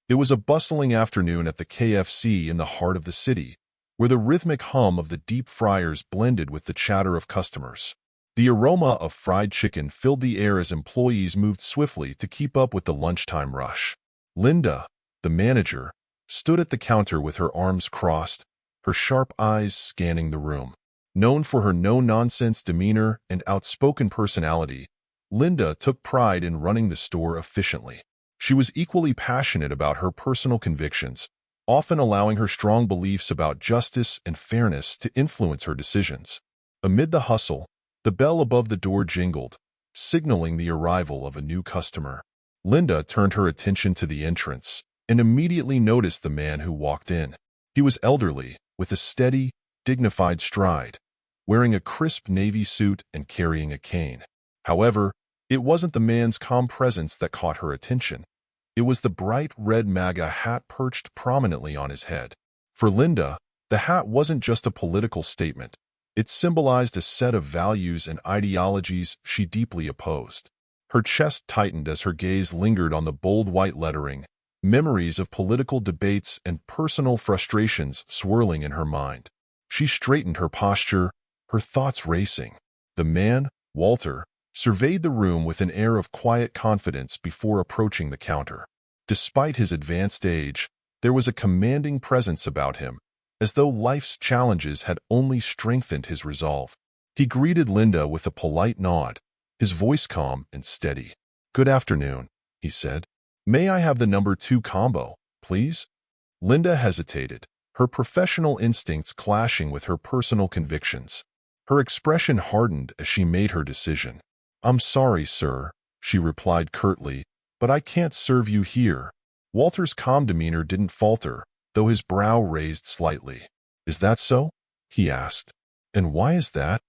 It was a bustling afternoon at the KFC in the heart of the city, where the rhythmic hum of the deep fryers blended with the chatter of customers. The aroma of fried chicken filled the air as employees moved swiftly to keep up with the lunchtime rush. Linda, the manager, stood at the counter with her arms crossed, her sharp eyes scanning the room. Known for her no-nonsense demeanor and outspoken personality, Linda took pride in running the store efficiently. She was equally passionate about her personal convictions, often allowing her strong beliefs about justice and fairness to influence her decisions. Amid the hustle, the bell above the door jingled, signaling the arrival of a new customer. Linda turned her attention to the entrance and immediately noticed the man who walked in. He was elderly, with a steady, dignified stride, wearing a crisp navy suit and carrying a cane. However, it wasn't the man's calm presence that caught her attention. It was the bright red Maga hat perched prominently on his head. For Linda, the hat wasn't just a political statement. It symbolized a set of values and ideologies she deeply opposed. Her chest tightened as her gaze lingered on the bold white lettering, memories of political debates and personal frustrations swirling in her mind. She straightened her posture, her thoughts racing. The man, Walter, surveyed the room with an air of quiet confidence before approaching the counter. Despite his advanced age, there was a commanding presence about him, as though life's challenges had only strengthened his resolve. He greeted Linda with a polite nod, his voice calm and steady. "Good afternoon," he said. "May I have the number 2 combo, please?" Linda hesitated, her professional instincts clashing with her personal convictions. Her expression hardened as she made her decision. "I'm sorry, sir," she replied curtly, "but I can't serve you here." Walter's calm demeanor didn't falter, though his brow raised slightly. "Is that so?" he asked. "And why is that?"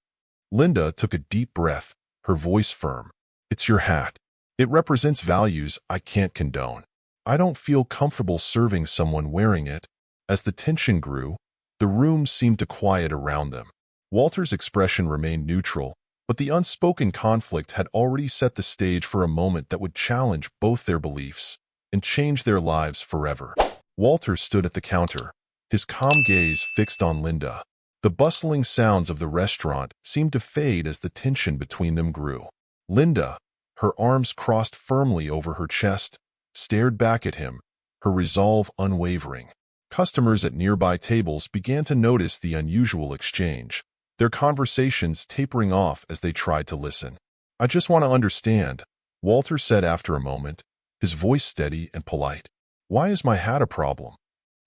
Linda took a deep breath, her voice firm. "It's your hat. It represents values I can't condone. I don't feel comfortable serving someone wearing it." As the tension grew, the room seemed to quiet around them. Walter's expression remained neutral, but the unspoken conflict had already set the stage for a moment that would challenge both their beliefs and change their lives forever. Walter stood at the counter, his calm gaze fixed on Linda. The bustling sounds of the restaurant seemed to fade as the tension between them grew. Linda, her arms crossed firmly over her chest, stared back at him, her resolve unwavering. Customers at nearby tables began to notice the unusual exchange, their conversations tapering off as they tried to listen. "I just want to understand," Walter said after a moment, his voice steady and polite. "Why is my hat a problem?"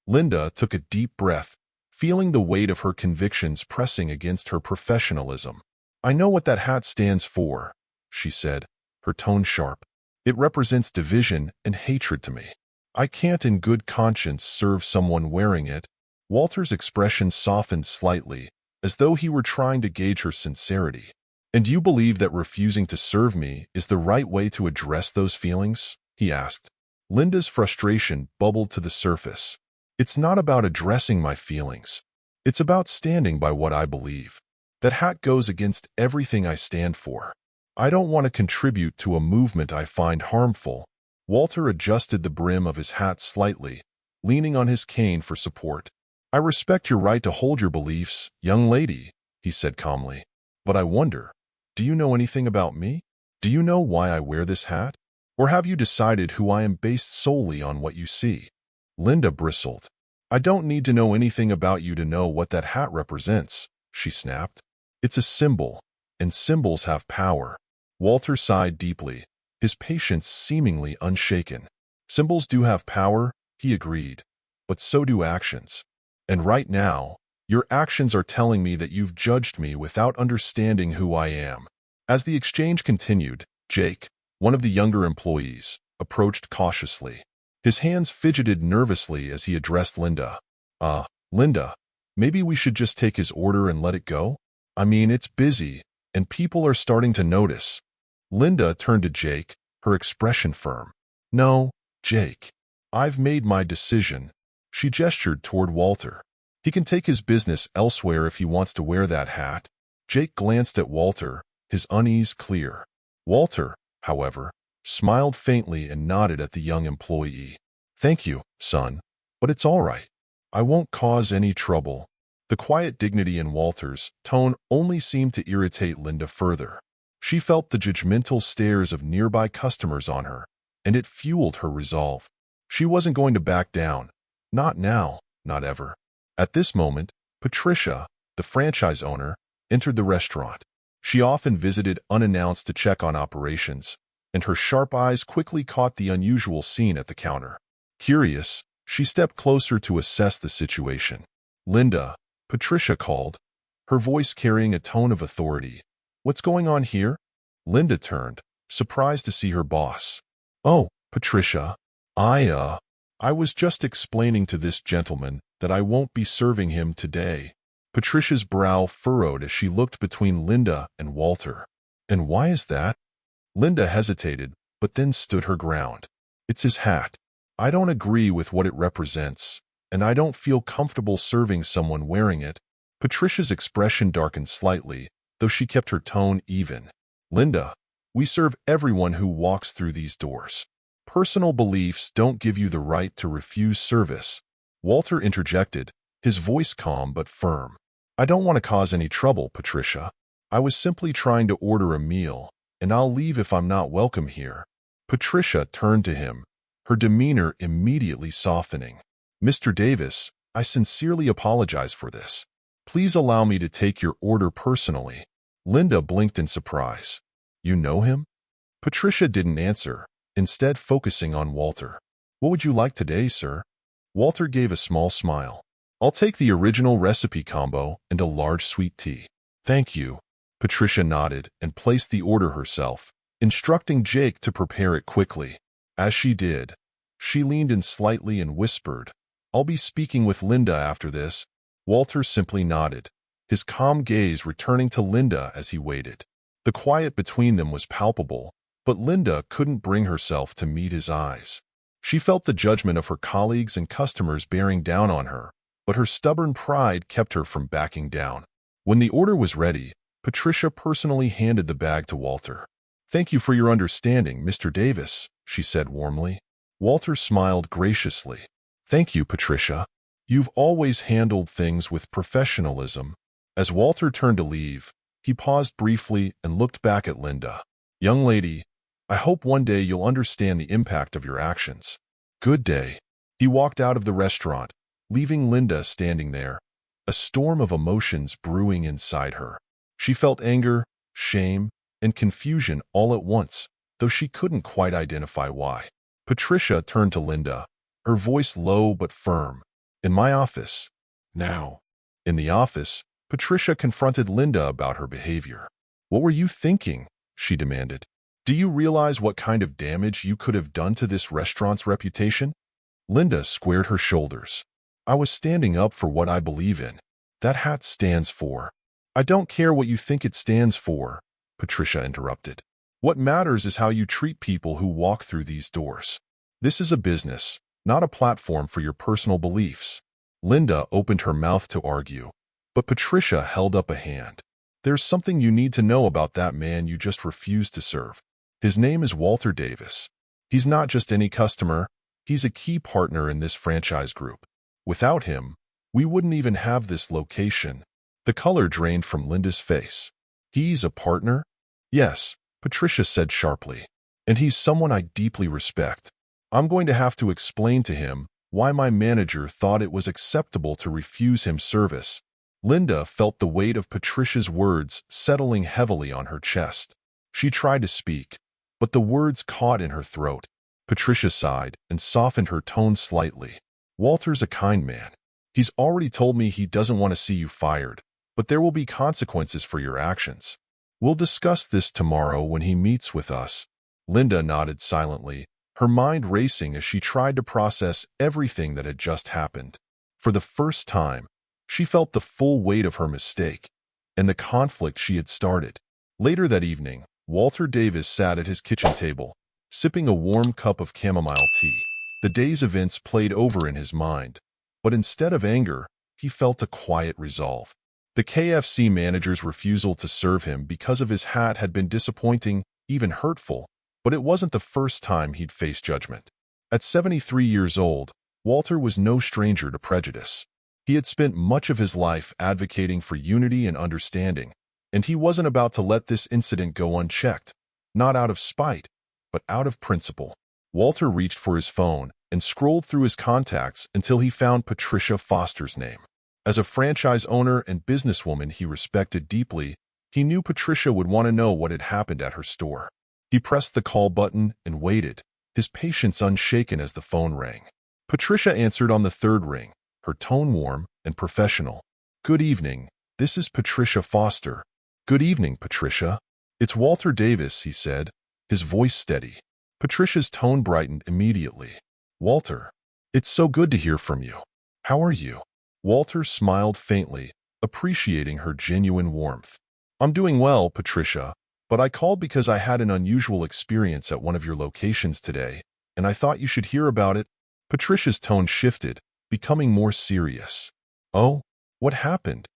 Linda took a deep breath, feeling the weight of her convictions pressing against her professionalism. "I know what that hat stands for," she said, her tone sharp. "It represents division and hatred to me. I can't in good conscience serve someone wearing it." Walter's expression softened slightly, as though he were trying to gauge her sincerity. "And you believe that refusing to serve me is the right way to address those feelings?" he asked. Linda's frustration bubbled to the surface. "It's not about addressing my feelings. It's about standing by what I believe. That hat goes against everything I stand for. I don't want to contribute to a movement I find harmful." Walter adjusted the brim of his hat slightly, leaning on his cane for support. "I respect your right to hold your beliefs, young lady," he said calmly. "But I wonder, do you know anything about me? Do you know why I wear this hat? Or have you decided who I am based solely on what you see?" Linda bristled. "I don't need to know anything about you to know what that hat represents," she snapped. "It's a symbol, and symbols have power." Walter sighed deeply, his patience seemingly unshaken. "Symbols do have power," he agreed, "but so do actions. And right now, your actions are telling me that you've judged me without understanding who I am." As the exchange continued, Jake, one of the younger employees, approached cautiously. His hands fidgeted nervously as he addressed Linda. Linda, maybe we should just take his order and let it go? I mean, it's busy, and people are starting to notice." Linda turned to Jake, her expression firm. "No, Jake. I've made my decision." She gestured toward Walter. "He can take his business elsewhere if he wants to wear that hat." Jake glanced at Walter, his unease clear. Walter, however, smiled faintly and nodded at the young employee. Thank you, son, but it's all right. I won't cause any trouble. The quiet dignity in Walter's tone only seemed to irritate Linda further. She felt the judgmental stares of nearby customers on her, and it fueled her resolve. She wasn't going to back down. Not now, not ever. At this moment, Patricia, the franchise owner, entered the restaurant. She often visited unannounced to check on operations, and her sharp eyes quickly caught the unusual scene at the counter. Curious, she stepped closer to assess the situation. Linda, Patricia called, her voice carrying a tone of authority. What's going on here? Linda turned, surprised to see her boss. Oh, Patricia, I was just explaining to this gentleman that I won't be serving him today. Patricia's brow furrowed as she looked between Linda and Walter. And why is that? Linda hesitated, but then stood her ground. It's his hat. I don't agree with what it represents, and I don't feel comfortable serving someone wearing it. Patricia's expression darkened slightly, though she kept her tone even. Linda, we serve everyone who walks through these doors. Personal beliefs don't give you the right to refuse service. Walter interjected, his voice calm but firm. I don't want to cause any trouble, Patricia. I was simply trying to order a meal, and I'll leave if I'm not welcome here. Patricia turned to him, her demeanor immediately softening. Mr. Davis, I sincerely apologize for this. Please allow me to take your order personally. Linda blinked in surprise. You know him? Patricia didn't answer, instead focusing on Walter. What would you like today, sir? Walter gave a small smile. I'll take the original recipe combo and a large sweet tea. Thank you. Patricia nodded and placed the order herself, instructing Jake to prepare it quickly. As she did, she leaned in slightly and whispered, I'll be speaking with Linda after this. Walter simply nodded, his calm gaze returning to Linda as he waited. The quiet between them was palpable, but Linda couldn't bring herself to meet his eyes. She felt the judgment of her colleagues and customers bearing down on her, but her stubborn pride kept her from backing down. When the order was ready, Patricia personally handed the bag to Walter. Thank you for your understanding, Mr. Davis, she said warmly. Walter smiled graciously. Thank you, Patricia. You've always handled things with professionalism. As Walter turned to leave, he paused briefly and looked back at Linda. Young lady, I hope one day you'll understand the impact of your actions. Good day. He walked out of the restaurant, leaving Linda standing there, a storm of emotions brewing inside her. She felt anger, shame, and confusion all at once, though she couldn't quite identify why. Patricia turned to Linda, her voice low but firm. In my office. Now. In the office, Patricia confronted Linda about her behavior. What were you thinking? She demanded. Do you realize what kind of damage you could have done to this restaurant's reputation? Linda squared her shoulders. I was standing up for what I believe in. That hat stands for. I don't care what you think it stands for, Patricia interrupted. What matters is how you treat people who walk through these doors. This is a business, not a platform for your personal beliefs. Linda opened her mouth to argue, but Patricia held up a hand. There's something you need to know about that man you just refused to serve. His name is Walter Davis. He's not just any customer, he's a key partner in this franchise group. Without him, we wouldn't even have this location. The color drained from Linda's face. He's a partner? Yes, Patricia said sharply. And he's someone I deeply respect. I'm going to have to explain to him why my manager thought it was acceptable to refuse him service. Linda felt the weight of Patricia's words settling heavily on her chest. She tried to speak, but the words caught in her throat. Patricia sighed and softened her tone slightly. Walter's a kind man. He's already told me he doesn't want to see you fired, but there will be consequences for your actions. We'll discuss this tomorrow when he meets with us. Linda nodded silently, her mind racing as she tried to process everything that had just happened. For the first time, she felt the full weight of her mistake and the conflict she had started. Later that evening, Walter Davis sat at his kitchen table, sipping a warm cup of chamomile tea. The day's events played over in his mind, but instead of anger, he felt a quiet resolve. The KFC manager's refusal to serve him because of his hat had been disappointing, even hurtful, but it wasn't the first time he'd faced judgment. At 73 years old, Walter was no stranger to prejudice. He had spent much of his life advocating for unity and understanding, and he wasn't about to let this incident go unchecked, not out of spite, but out of principle. Walter reached for his phone and scrolled through his contacts until he found Patricia Foster's name. As a franchise owner and businesswoman he respected deeply, he knew Patricia would want to know what had happened at her store. He pressed the call button and waited, his patience unshaken as the phone rang. Patricia answered on the third ring, her tone warm and professional. "Good evening, this is Patricia Foster." "Good evening, Patricia. It's Walter Davis," he said, his voice steady. Patricia's tone brightened immediately. "Walter, it's so good to hear from you. How are you?" Walter smiled faintly, appreciating her genuine warmth. "I'm doing well, Patricia, but I called because I had an unusual experience at one of your locations today, and I thought you should hear about it." Patricia's tone shifted, becoming more serious. "Oh, what happened?"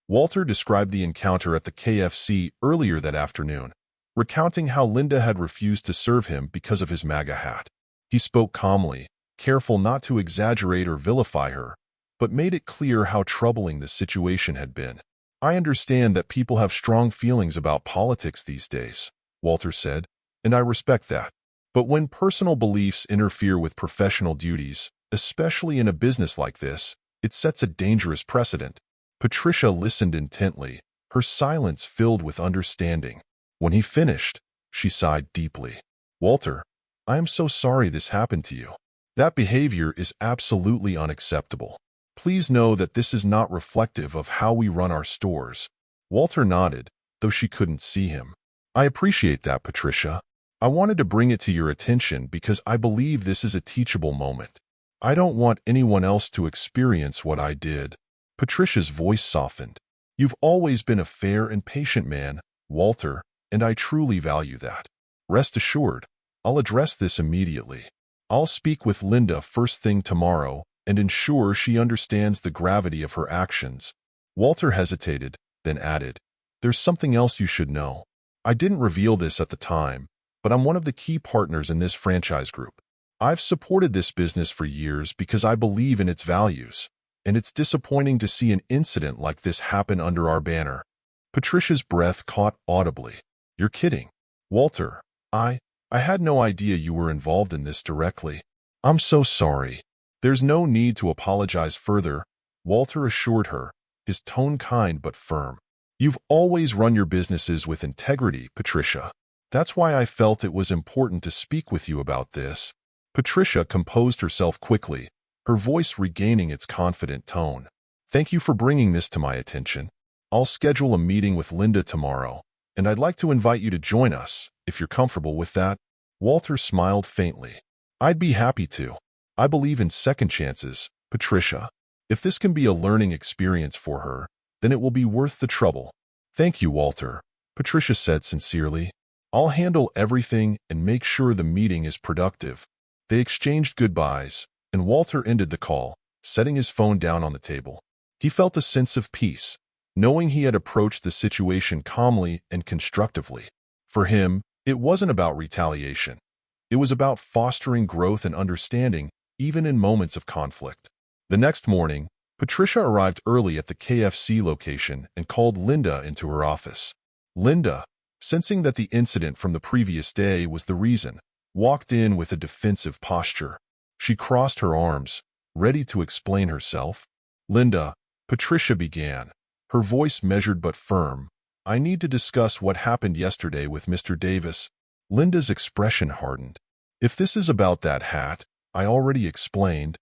Walter described the encounter at the KFC earlier that afternoon, recounting how Linda had refused to serve him because of his Maga hat. He spoke calmly, careful not to exaggerate or vilify her, but made it clear how troubling the situation had been. "I understand that people have strong feelings about politics these days," Walter said, "and I respect that. But when personal beliefs interfere with professional duties, especially in a business like this, it sets a dangerous precedent." Patricia listened intently, her silence filled with understanding. When he finished, she sighed deeply. "Walter, I am so sorry this happened to you. That behavior is absolutely unacceptable. Please know that this is not reflective of how we run our stores." Walter nodded, though she couldn't see him. "I appreciate that, Patricia. I wanted to bring it to your attention because I believe this is a teachable moment. I don't want anyone else to experience what I did." Patricia's voice softened. "You've always been a fair and patient man, Walter, and I truly value that. Rest assured, I'll address this immediately. I'll speak with Linda first thing tomorrow and ensure she understands the gravity of her actions." Walter hesitated, then added, "There's something else you should know. I didn't reveal this at the time, but I'm one of the key partners in this franchise group. I've supported this business for years because I believe in its values, and it's disappointing to see an incident like this happen under our banner." Patricia's breath caught audibly. "You're kidding. Walter, I had no idea you were involved in this directly. I'm so sorry." "There's no need to apologize further," Walter assured her, his tone kind but firm. "You've always run your businesses with integrity, Patricia. That's why I felt it was important to speak with you about this." Patricia composed herself quickly, her voice regaining its confident tone. "Thank you for bringing this to my attention. I'll schedule a meeting with Linda tomorrow, and I'd like to invite you to join us, if you're comfortable with that." Walter smiled faintly. "I'd be happy to. I believe in second chances, Patricia. If this can be a learning experience for her, then it will be worth the trouble." "Thank you, Walter," Patricia said sincerely. "I'll handle everything and make sure the meeting is productive." They exchanged goodbyes, and Walter ended the call, setting his phone down on the table. He felt a sense of peace, knowing he had approached the situation calmly and constructively. For him, it wasn't about retaliation. It was about fostering growth and understanding, even in moments of conflict. The next morning, Patricia arrived early at the KFC location and called Linda into her office. Linda, sensing that the incident from the previous day was the reason, walked in with a defensive posture. She crossed her arms, ready to explain herself. "Linda," Patricia began, her voice measured but firm, "I need to discuss what happened yesterday with Mr. Davis." Linda's expression hardened. "If this is about that hat, I already explained."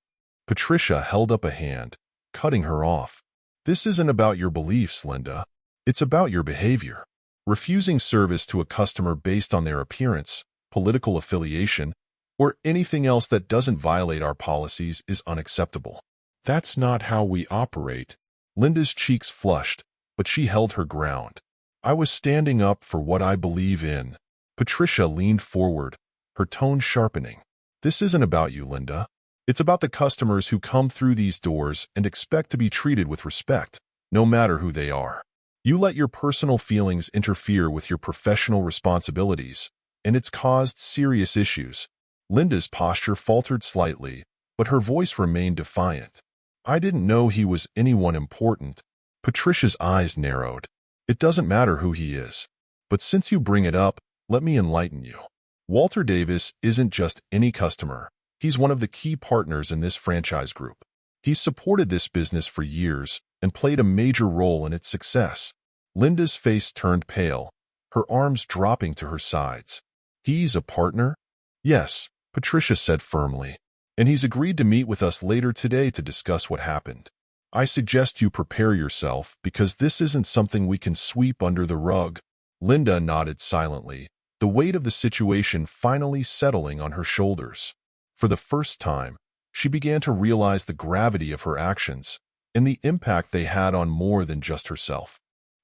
Patricia held up a hand, cutting her off. "This isn't about your beliefs, Linda. It's about your behavior. Refusing service to a customer based on their appearance, political affiliation, or anything else that doesn't violate our policies is unacceptable. That's not how we operate." Linda's cheeks flushed, but she held her ground. "I was standing up for what I believe in." Patricia leaned forward, her tone sharpening. "This isn't about you, Linda. It's about the customers who come through these doors and expect to be treated with respect, no matter who they are. You let your personal feelings interfere with your professional responsibilities, and it's caused serious issues." Linda's posture faltered slightly, but her voice remained defiant. I didn't know he was anyone important. Patricia's eyes narrowed. It doesn't matter who he is. But since you bring it up, let me enlighten you. Walter Davis isn't just any customer. He's one of the key partners in this franchise group. He's supported this business for years and played a major role in its success. Linda's face turned pale, her arms dropping to her sides. He's a partner? Yes, Patricia said firmly. And he's agreed to meet with us later today to discuss what happened. I suggest you prepare yourself because this isn't something we can sweep under the rug. Linda nodded silently, the weight of the situation finally settling on her shoulders. For the first time, she began to realize the gravity of her actions and the impact they had on more than just herself.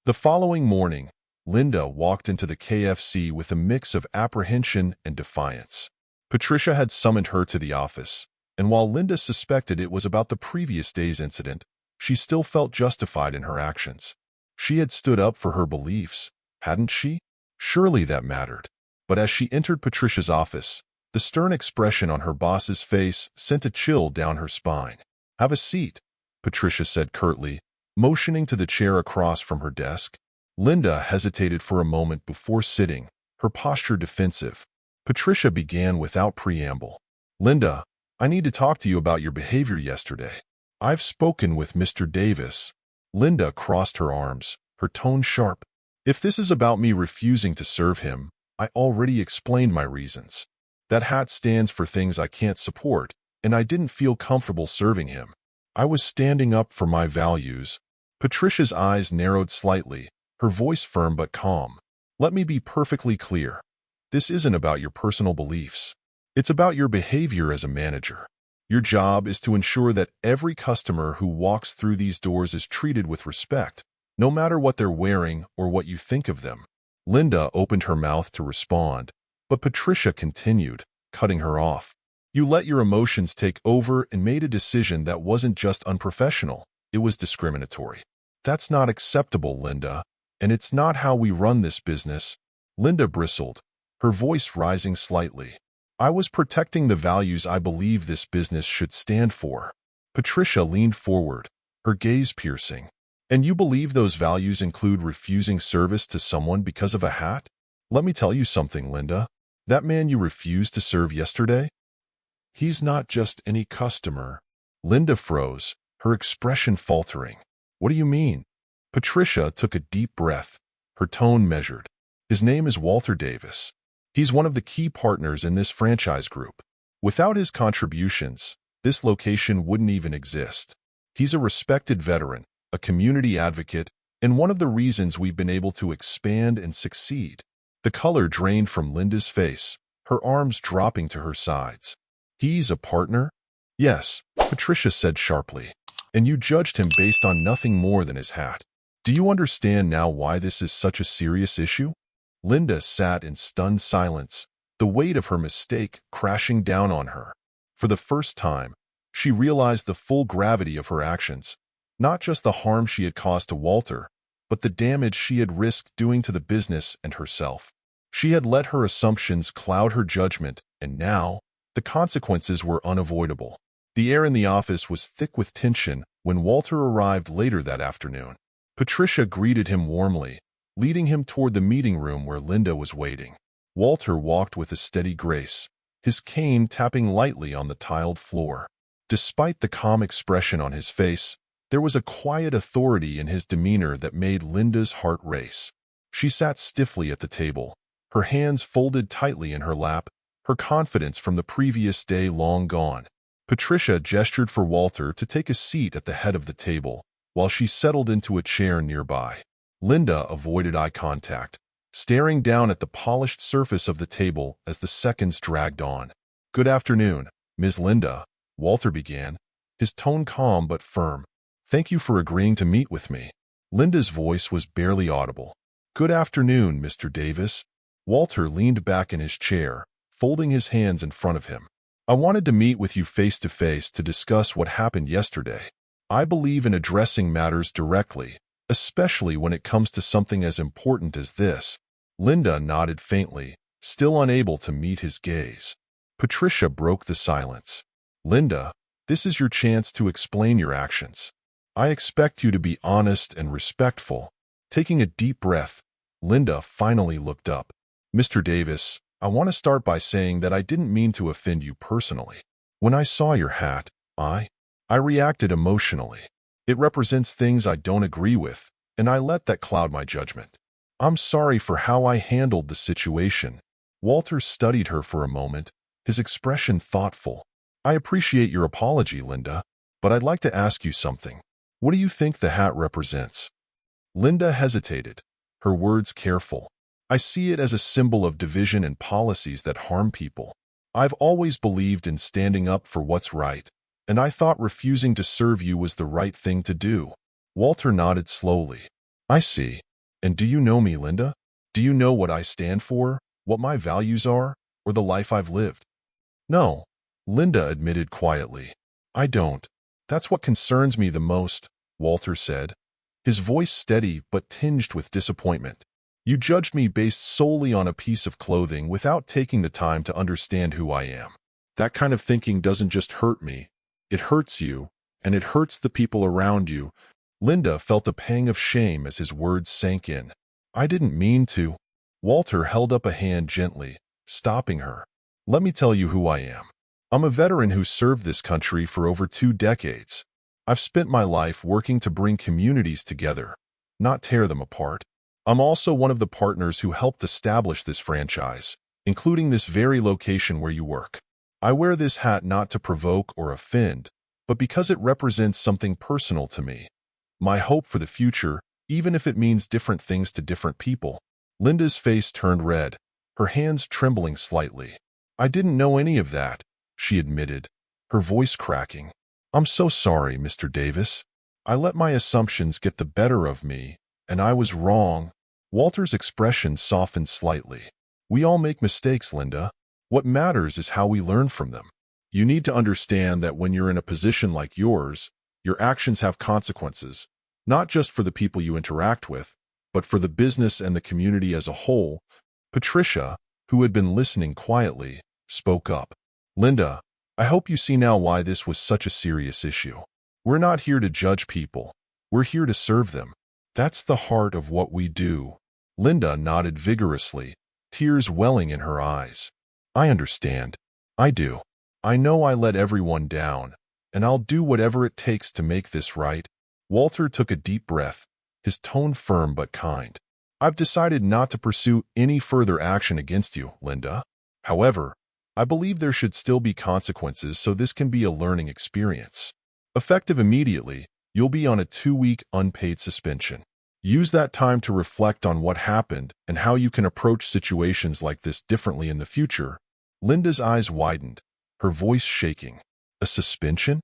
The following morning, Linda walked into the KFC with a mix of apprehension and defiance. Patricia had summoned her to the office, and while Linda suspected it was about the previous day's incident, she still felt justified in her actions. She had stood up for her beliefs, hadn't she? Surely that mattered. But as she entered Patricia's office, the stern expression on her boss's face sent a chill down her spine. Have a seat, Patricia said curtly, motioning to the chair across from her desk. Linda hesitated for a moment before sitting, her posture defensive. Patricia began without preamble. Linda, I need to talk to you about your behavior yesterday. I've spoken with Mr. Davis. Linda crossed her arms, her tone sharp. If this is about me refusing to serve him, I already explained my reasons. That hat stands for things I can't support, and I didn't feel comfortable serving him. I was standing up for my values. Patricia's eyes narrowed slightly, her voice firm but calm. Let me be perfectly clear. This isn't about your personal beliefs. It's about your behavior as a manager. Your job is to ensure that every customer who walks through these doors is treated with respect, no matter what they're wearing or what you think of them. Linda opened her mouth to respond, but Patricia continued, cutting her off. You let your emotions take over and made a decision that wasn't just unprofessional, it was discriminatory. That's not acceptable, Linda, and it's not how we run this business. Linda bristled, her voice rising slightly. I was protecting the values I believe this business should stand for. Patricia leaned forward, her gaze piercing. And you believe those values include refusing service to someone because of a hat? Let me tell you something, Linda. That man you refused to serve yesterday? He's not just any customer. Linda froze, her expression faltering. What do you mean? Patricia took a deep breath, her tone measured. His name is Walter Davis. He's one of the key partners in this franchise group. Without his contributions, this location wouldn't even exist. He's a respected veteran, a community advocate, and one of the reasons we've been able to expand and succeed. The color drained from Linda's face, her arms dropping to her sides. He's a partner? Yes, Patricia said sharply. And you judged him based on nothing more than his hat. Do you understand now why this is such a serious issue? Linda sat in stunned silence, the weight of her mistake crashing down on her. For the first time, she realized the full gravity of her actions, not just the harm she had caused to Walter, but the damage she had risked doing to the business and herself. She had let her assumptions cloud her judgment, and now, the consequences were unavoidable. The air in the office was thick with tension when Walter arrived later that afternoon. Patricia greeted him warmly, leading him toward the meeting room where Linda was waiting. Walter walked with a steady grace, his cane tapping lightly on the tiled floor. Despite the calm expression on his face, there was a quiet authority in his demeanor that made Linda's heart race. She sat stiffly at the table, her hands folded tightly in her lap, her confidence from the previous day long gone. Patricia gestured for Walter to take a seat at the head of the table, while she settled into a chair nearby. Linda avoided eye contact, staring down at the polished surface of the table as the seconds dragged on. Good afternoon, Ms. Linda, Walter began, his tone calm but firm. Thank you for agreeing to meet with me. Linda's voice was barely audible. Good afternoon, Mr. Davis. Walter leaned back in his chair, folding his hands in front of him. I wanted to meet with you face to face to discuss what happened yesterday. I believe in addressing matters directly, especially when it comes to something as important as this. Linda nodded faintly, still unable to meet his gaze. Patricia broke the silence. Linda, this is your chance to explain your actions. I expect you to be honest and respectful. Taking a deep breath, Linda finally looked up. Mr. Davis, I want to start by saying that I didn't mean to offend you personally. When I saw your hat, I reacted emotionally. It represents things I don't agree with, and I let that cloud my judgment. I'm sorry for how I handled the situation. Walter studied her for a moment, his expression thoughtful. I appreciate your apology, Linda, but I'd like to ask you something. What do you think the hat represents? Linda hesitated, her words careful. I see it as a symbol of division and policies that harm people. I've always believed in standing up for what's right, and I thought refusing to serve you was the right thing to do. Walter nodded slowly. I see. And do you know me, Linda? Do you know what I stand for, what my values are, or the life I've lived? No, Linda admitted quietly. I don't. That's what concerns me the most, Walter said, his voice steady but tinged with disappointment. You judged me based solely on a piece of clothing without taking the time to understand who I am. That kind of thinking doesn't just hurt me. It hurts you, and it hurts the people around you. Linda felt a pang of shame as his words sank in. I didn't mean to. Walter held up a hand gently, stopping her. Let me tell you who I am. I'm a veteran who served this country for over 2 decades. I've spent my life working to bring communities together, not tear them apart. I'm also one of the partners who helped establish this franchise, including this very location where you work. I wear this hat not to provoke or offend, but because it represents something personal to me. My hope for the future, even if it means different things to different people. Linda's face turned red, her hands trembling slightly. I didn't know any of that, she admitted, her voice cracking. I'm so sorry, Mr. Davis. I let my assumptions get the better of me, and I was wrong. Walter's expression softened slightly. We all make mistakes, Linda. What matters is how we learn from them. You need to understand that when you're in a position like yours, your actions have consequences, not just for the people you interact with, but for the business and the community as a whole. Patricia, who had been listening quietly, spoke up. Linda, I hope you see now why this was such a serious issue. We're not here to judge people. We're here to serve them. That's the heart of what we do. Linda nodded vigorously, tears welling in her eyes. I understand. I do. I know I let everyone down, and I'll do whatever it takes to make this right. Walter took a deep breath, his tone firm but kind. I've decided not to pursue any further action against you, Linda. However, I believe there should still be consequences so this can be a learning experience. Effective immediately, you'll be on a 2-week unpaid suspension. Use that time to reflect on what happened and how you can approach situations like this differently in the future. Linda's eyes widened, her voice shaking. A suspension?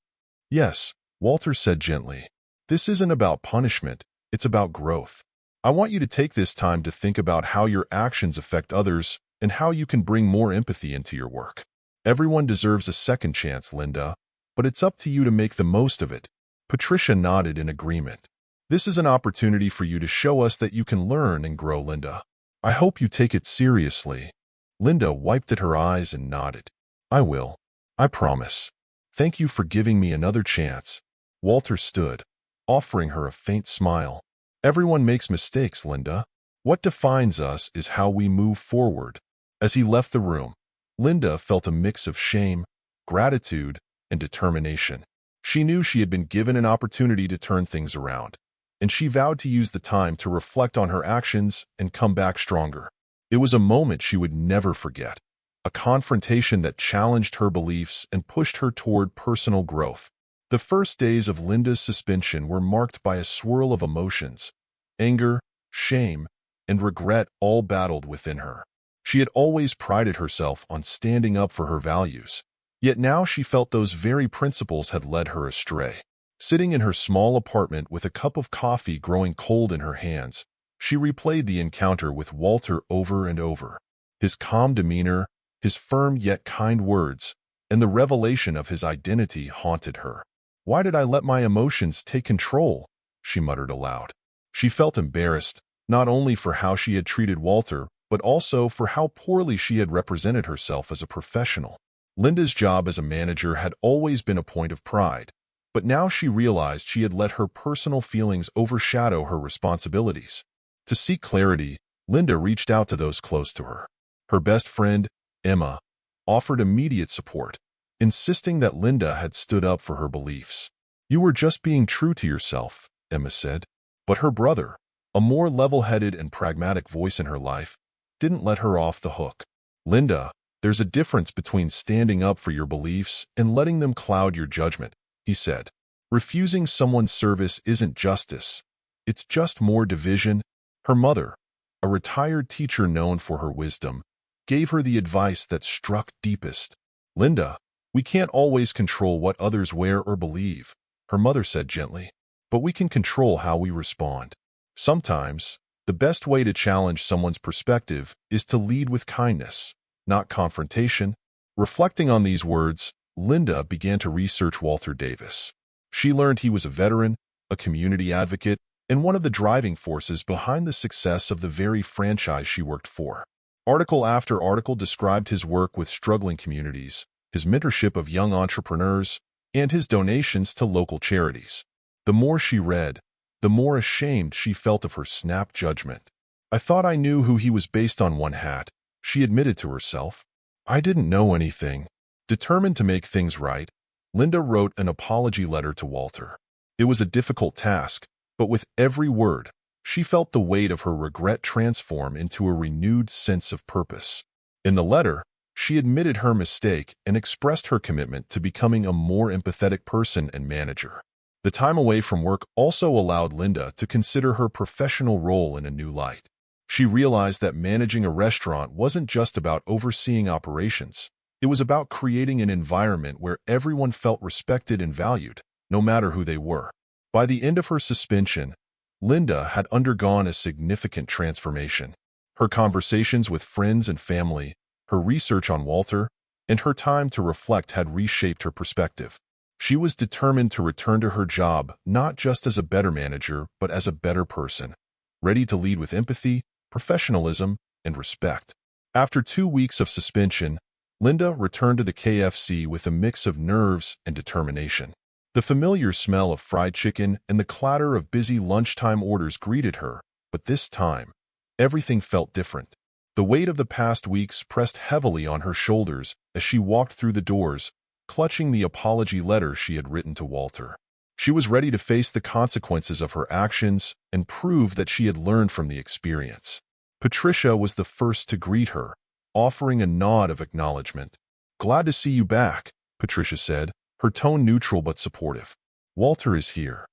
Yes, Walter said gently. This isn't about punishment, it's about growth. I want you to take this time to think about how your actions affect others and how you can bring more empathy into your work. Everyone deserves a second chance, Linda, but it's up to you to make the most of it. Patricia nodded in agreement. This is an opportunity for you to show us that you can learn and grow, Linda. I hope you take it seriously. Linda wiped at her eyes and nodded. I will. I promise. Thank you for giving me another chance. Walter stood, offering her a faint smile. Everyone makes mistakes, Linda. What defines us is how we move forward. As he left the room, Linda felt a mix of shame, gratitude, and determination. She knew she had been given an opportunity to turn things around, and she vowed to use the time to reflect on her actions and come back stronger. It was a moment she would never forget, a confrontation that challenged her beliefs and pushed her toward personal growth. The first days of Linda's suspension were marked by a swirl of emotions, anger, shame, and regret all battled within her. She had always prided herself on standing up for her values, yet now she felt those very principles had led her astray. Sitting in her small apartment with a cup of coffee growing cold in her hands, she replayed the encounter with Walter over and over. His calm demeanor, his firm yet kind words, and the revelation of his identity haunted her. Why did I let my emotions take control? She muttered aloud. She felt embarrassed, not only for how she had treated Walter, but also for how poorly she had represented herself as a professional. Linda's job as a manager had always been a point of pride, but now she realized she had let her personal feelings overshadow her responsibilities. To seek clarity, Linda reached out to those close to her. Her best friend, Emma, offered immediate support, insisting that Linda had stood up for her beliefs. "You were just being true to yourself," Emma said. But her brother, a more level-headed and pragmatic voice in her life, didn't let her off the hook. "Linda, there's a difference between standing up for your beliefs and letting them cloud your judgment," he said. "Refusing someone's service isn't justice. It's just more division." Her mother, a retired teacher known for her wisdom, gave her the advice that struck deepest. "Linda, we can't always control what others wear or believe," her mother said gently, "but we can control how we respond. Sometimes, the best way to challenge someone's perspective is to lead with kindness, not confrontation." Reflecting on these words, Linda began to research Walter Davis. She learned he was a veteran, a community advocate, and one of the driving forces behind the success of the very franchise she worked for. Article after article described his work with struggling communities, his mentorship of young entrepreneurs, and his donations to local charities. The more she read, the more ashamed she felt of her snap judgment. "I thought I knew who he was based on one hat," she admitted to herself. "I didn't know anything." Determined to make things right, Linda wrote an apology letter to Walter. It was a difficult task, but with every word, she felt the weight of her regret transform into a renewed sense of purpose. In the letter, she admitted her mistake and expressed her commitment to becoming a more empathetic person and manager. The time away from work also allowed Linda to consider her professional role in a new light. She realized that managing a restaurant wasn't just about overseeing operations. It was about creating an environment where everyone felt respected and valued, no matter who they were. By the end of her suspension, Linda had undergone a significant transformation. Her conversations with friends and family, her research on Walter, and her time to reflect had reshaped her perspective. She was determined to return to her job not just as a better manager, but as a better person, ready to lead with empathy, professionalism, and respect. After 2 weeks of suspension, Linda returned to the KFC with a mix of nerves and determination. The familiar smell of fried chicken and the clatter of busy lunchtime orders greeted her, but this time, everything felt different. The weight of the past weeks pressed heavily on her shoulders as she walked through the doors, clutching the apology letter she had written to Walter. She was ready to face the consequences of her actions and prove that she had learned from the experience. Patricia was the first to greet her, offering a nod of acknowledgement. "Glad to see you back," Patricia said, her tone neutral but supportive. "Walter is here.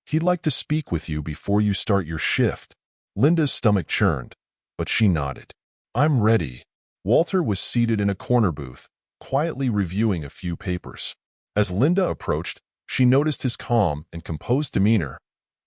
He'd like to speak with you before you start your shift." Linda's stomach churned, but she nodded. "I'm ready." Walter was seated in a corner booth, quietly reviewing a few papers. As Linda approached, she noticed his calm and composed demeanor,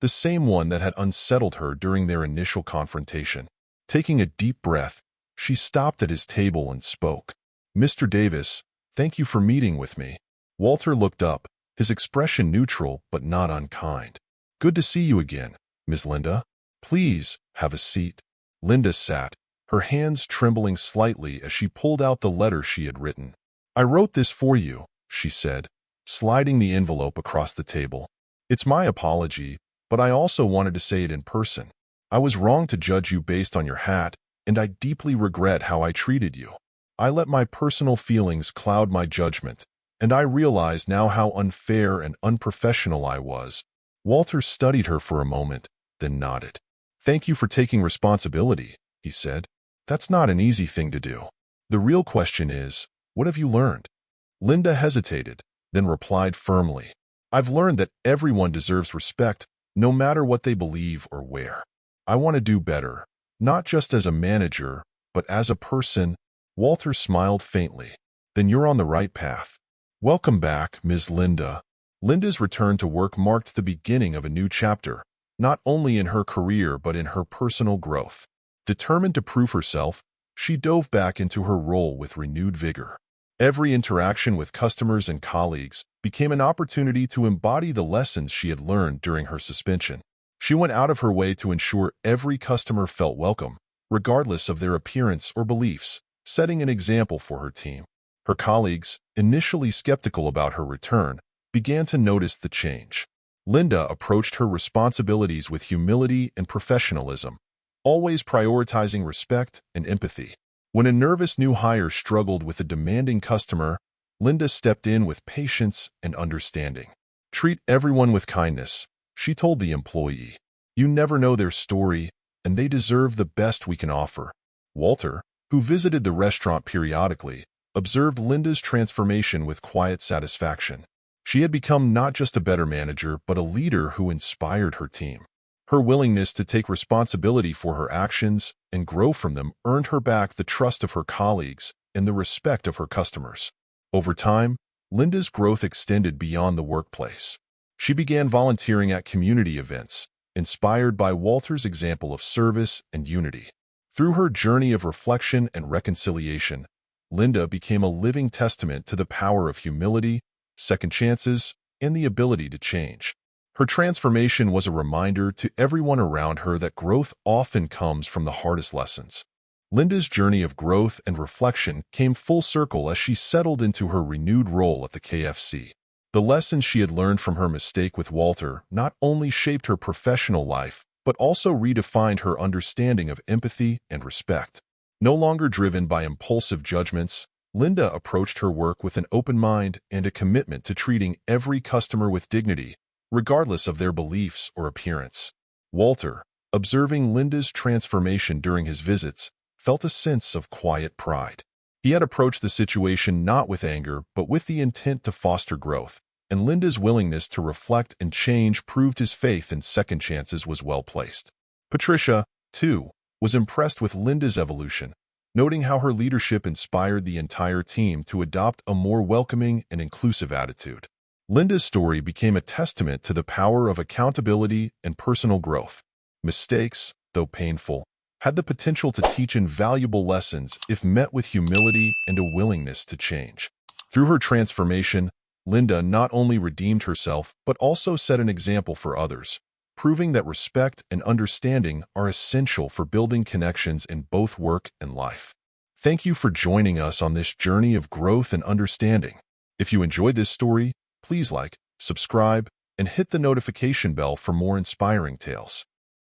the same one that had unsettled her during their initial confrontation. Taking a deep breath, she stopped at his table and spoke. "Mr. Davis, thank you for meeting with me." Walter looked up, his expression neutral but not unkind. "Good to see you again, Ms. Linda. Please, have a seat." Linda sat, her hands trembling slightly as she pulled out the letter she had written. "I wrote this for you," she said, sliding the envelope across the table. "It's my apology, but I also wanted to say it in person. I was wrong to judge you based on your hat, and I deeply regret how I treated you. I let my personal feelings cloud my judgment, and I realize now how unfair and unprofessional I was." Walter studied her for a moment, then nodded. "Thank you for taking responsibility," he said. "That's not an easy thing to do. The real question is, what have you learned?" Linda hesitated, then replied firmly. "I've learned that everyone deserves respect, no matter what they believe or wear. I want to do better, not just as a manager, but as a person." Walter smiled faintly. "Then you're on the right path. Welcome back, Ms. Linda." Linda's return to work marked the beginning of a new chapter, not only in her career but in her personal growth. Determined to prove herself, she dove back into her role with renewed vigor. Every interaction with customers and colleagues became an opportunity to embody the lessons she had learned during her suspension. She went out of her way to ensure every customer felt welcome, regardless of their appearance or beliefs, setting an example for her team. Her colleagues, initially skeptical about her return, began to notice the change. Linda approached her responsibilities with humility and professionalism, always prioritizing respect and empathy. When a nervous new hire struggled with a demanding customer, Linda stepped in with patience and understanding. "Treat everyone with kindness," she told the employee. "You never know their story, and they deserve the best we can offer." Walter, who visited the restaurant periodically, observed Linda's transformation with quiet satisfaction. She had become not just a better manager, but a leader who inspired her team. Her willingness to take responsibility for her actions and grow from them earned her back the trust of her colleagues and the respect of her customers. Over time, Linda's growth extended beyond the workplace. She began volunteering at community events, inspired by Walter's example of service and unity. Through her journey of reflection and reconciliation, Linda became a living testament to the power of humility, second chances, and the ability to change. Her transformation was a reminder to everyone around her that growth often comes from the hardest lessons. Linda's journey of growth and reflection came full circle as she settled into her renewed role at the KFC. The lessons she had learned from her mistake with Walter not only shaped her professional life, but also redefined her understanding of empathy and respect. No longer driven by impulsive judgments, Linda approached her work with an open mind and a commitment to treating every customer with dignity, regardless of their beliefs or appearance. Walter, observing Linda's transformation during his visits, felt a sense of quiet pride. He had approached the situation not with anger, but with the intent to foster growth, and Linda's willingness to reflect and change proved his faith in second chances was well placed. Patricia, too, was impressed with Linda's evolution, noting how her leadership inspired the entire team to adopt a more welcoming and inclusive attitude. Linda's story became a testament to the power of accountability and personal growth. Mistakes, though painful, had the potential to teach invaluable lessons if met with humility and a willingness to change. Through her transformation, Linda not only redeemed herself but also set an example for others, proving that respect and understanding are essential for building connections in both work and life. Thank you for joining us on this journey of growth and understanding. If you enjoyed this story, please like, subscribe, and hit the notification bell for more inspiring tales.